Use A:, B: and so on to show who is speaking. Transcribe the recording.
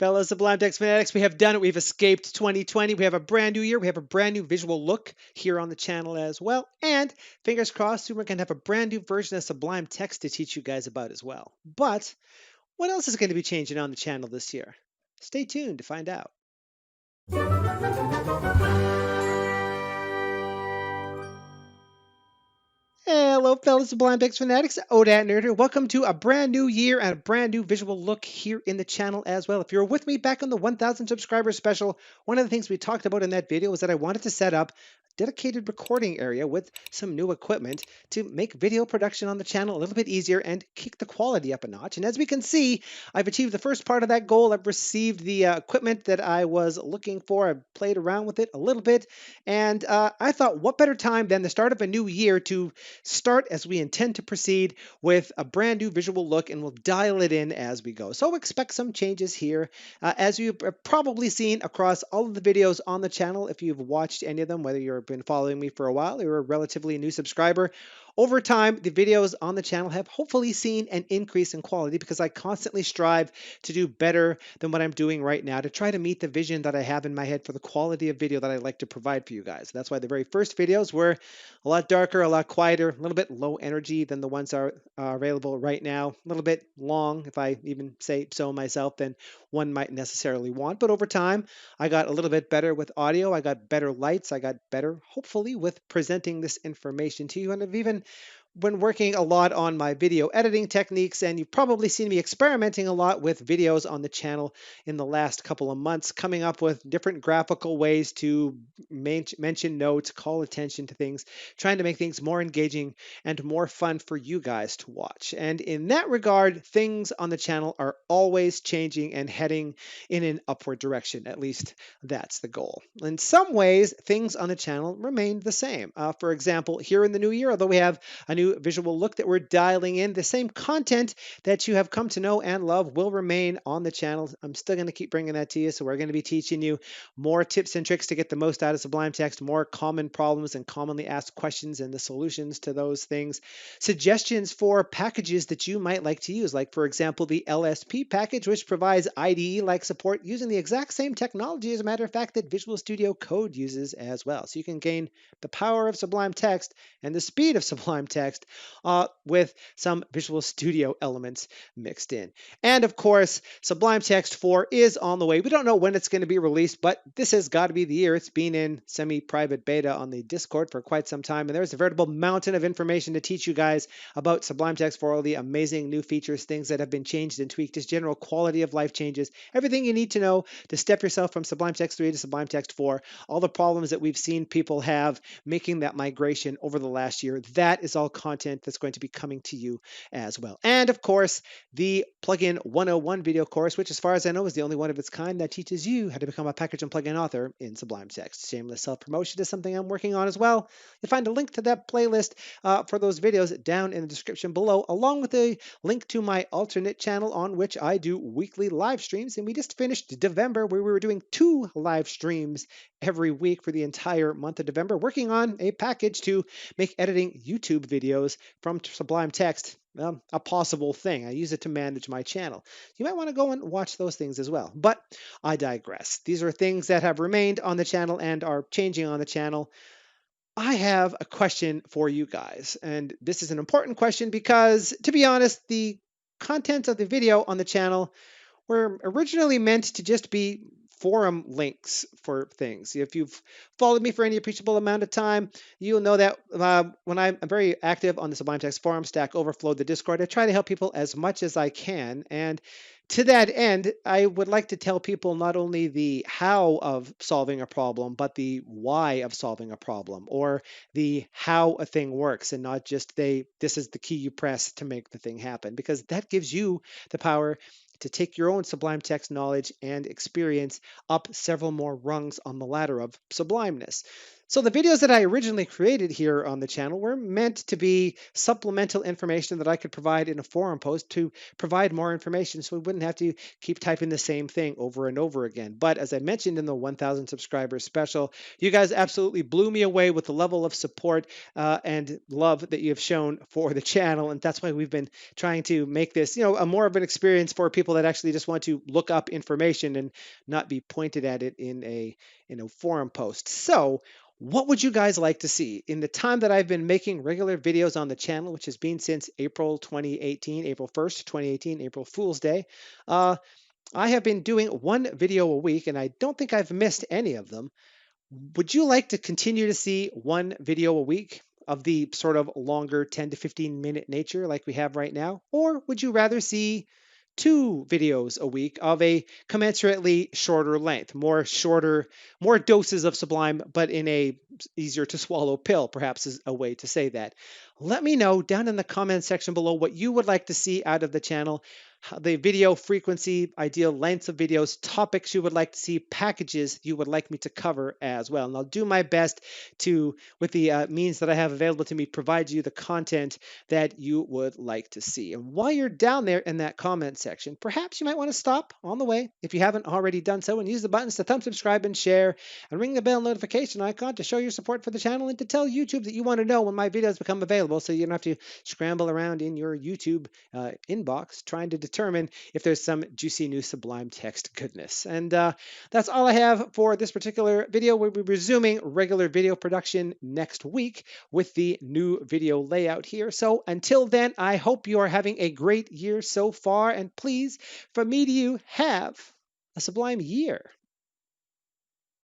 A: Fellow Sublime Text fanatics, we have done it. We've escaped 2020. We have a brand new year. We have a brand new visual look here on the channel as well. And fingers crossed, soon we're going to have a brand new version of Sublime Text to teach you guys about as well. But what else is going to be changing on the channel this year? Stay tuned to find out. Hello, fellow Sublime Text fanatics. Odat Nerder. Welcome to a brand new year and a brand new visual look here in the channel as well. If you're with me back on the 1,000 subscribers special, one of the things we talked about in that video was that I wanted to set up a dedicated recording area with some new equipment to make video production on the channel a little bit easier and kick the quality up a notch. And as we can see, I've achieved the first part of that goal. I've received the equipment that I was looking for. I've played around with it a little bit, and I thought, what better time than the start of a new year to start as we intend to proceed with a brand new visual look, and we'll dial it in as we go. So expect some changes here. As you've probably seen across all of the videos on the channel, if you've watched any of them, whether you've been following me for a while or you're a relatively new subscriber, over time, the videos on the channel have hopefully seen an increase in quality because I constantly strive to do better than what I'm doing right now to try to meet the vision that I have in my head for the quality of video that I like to provide for you guys. That's why the very first videos were a lot darker, a lot quieter, a little bit low energy than the ones that are available right now, a little bit long, if I even say so myself, than one might necessarily want. But over time, I got a little bit better with audio. I got better lights. I got better, hopefully, with presenting this information to you. And I've even been working a lot on my video editing techniques, and you've probably seen me experimenting a lot with videos on the channel in the last couple of months, coming up with different graphical ways to mention notes, call attention to things, trying to make things more engaging and more fun for you guys to watch. And in that regard, things on the channel are always changing and heading in an upward direction. At least that's the goal. In some ways, things on the channel remain the same. For example, here in the new year, although we have a new visual look that we're dialing in, the same content that you have come to know and love will remain on the channel. I'm still going to keep bringing that to you. So we're going to be teaching you more tips and tricks to get the most out of Sublime Text, more common problems and commonly asked questions and the solutions to those things, suggestions for packages that you might like to use, like for example, the LSP package, which provides IDE-like support using the exact same technology, as a matter of fact, that Visual Studio Code uses as well. So you can gain the power of Sublime Text and the speed of Sublime Text with some Visual Studio elements mixed in. And of course, Sublime Text 4 is on the way. We don't know when it's going to be released, but this has got to be the year. It's been in semi-private beta on the Discord for quite some time, and there's a veritable mountain of information to teach you guys about Sublime Text 4, all the amazing new features, things that have been changed and tweaked, just general quality of life changes, everything you need to know to step yourself from Sublime Text 3 to Sublime Text 4, all the problems that we've seen people have making that migration over the last year. That is all content that's going to be coming to you as well. And of course, the Plugin 101 video course, which as far as I know is the only one of its kind that teaches you how to become a package and plugin author in Sublime Text. Shameless self-promotion is something I'm working on as well. You'll find a link to that playlist for those videos down in the description below, along with a link to my alternate channel on which I do weekly live streams. And we just finished November, where we were doing 2 live streams every week for the entire month of November, working on a package to make editing YouTube videos from Sublime Text a possible thing. I use it to manage my channel. You might want to go and watch those things as well. But I digress. These are things that have remained on the channel and are changing on the channel. I have a question for you guys, and this is an important question because, to be honest, the contents of the video on the channel were originally meant to just be forum links for things. If you've followed me for any appreciable amount of time, you'll know that when I'm very active on the Sublime Text forum, Stack Overflow, the Discord, I try to help people as much as I can. And to that end, I would like to tell people not only the how of solving a problem, but the why of solving a problem, or the how a thing works, and not just this is the key you press to make the thing happen, because that gives you the power to take your own Sublime Text knowledge and experience up several more rungs on the ladder of sublimeness. So the videos that I originally created here on the channel were meant to be supplemental information that I could provide in a forum post to provide more information so we wouldn't have to keep typing the same thing over and over again. But as I mentioned in the 1000 subscribers special, you guys absolutely blew me away with the level of support and love that you have shown for the channel. And that's why we've been trying to make this, a more of an experience for people that actually just want to look up information and not be pointed at it in a forum post. So what would you guys like to see? In the time that I've been making regular videos on the channel, which has been since April 2018, April 1st, 2018, April Fool's Day, uh, I have been doing one video a week, and I don't think I've missed any of them. Would you like to continue to see one video a week of the sort of longer 10 to 15-minute nature like we have right now? Or would you rather see two videos a week of a commensurately shorter length, more doses of Sublime, but in a easier to swallow pill, perhaps is a way to say that. Let me know down in the comment section below what you would like to see out of the channel, the video frequency, ideal lengths of videos, topics you would like to see, packages you would like me to cover as well. And I'll do my best to, with the means that I have available to me, provide you the content that you would like to see. And while you're down there in that comment section, perhaps you might want to stop on the way if you haven't already done so and use the buttons to thumb, subscribe, and share, and ring the bell notification icon to show your support for the channel and to tell YouTube that you want to know when my videos become available so you don't have to scramble around in your YouTube inbox trying to determine if there's some juicy new Sublime Text goodness. And that's all I have for this particular video. We'll be resuming regular video production next week with the new video layout here. So until then, I hope you are having a great year so far. And please, from me to you, have a sublime year.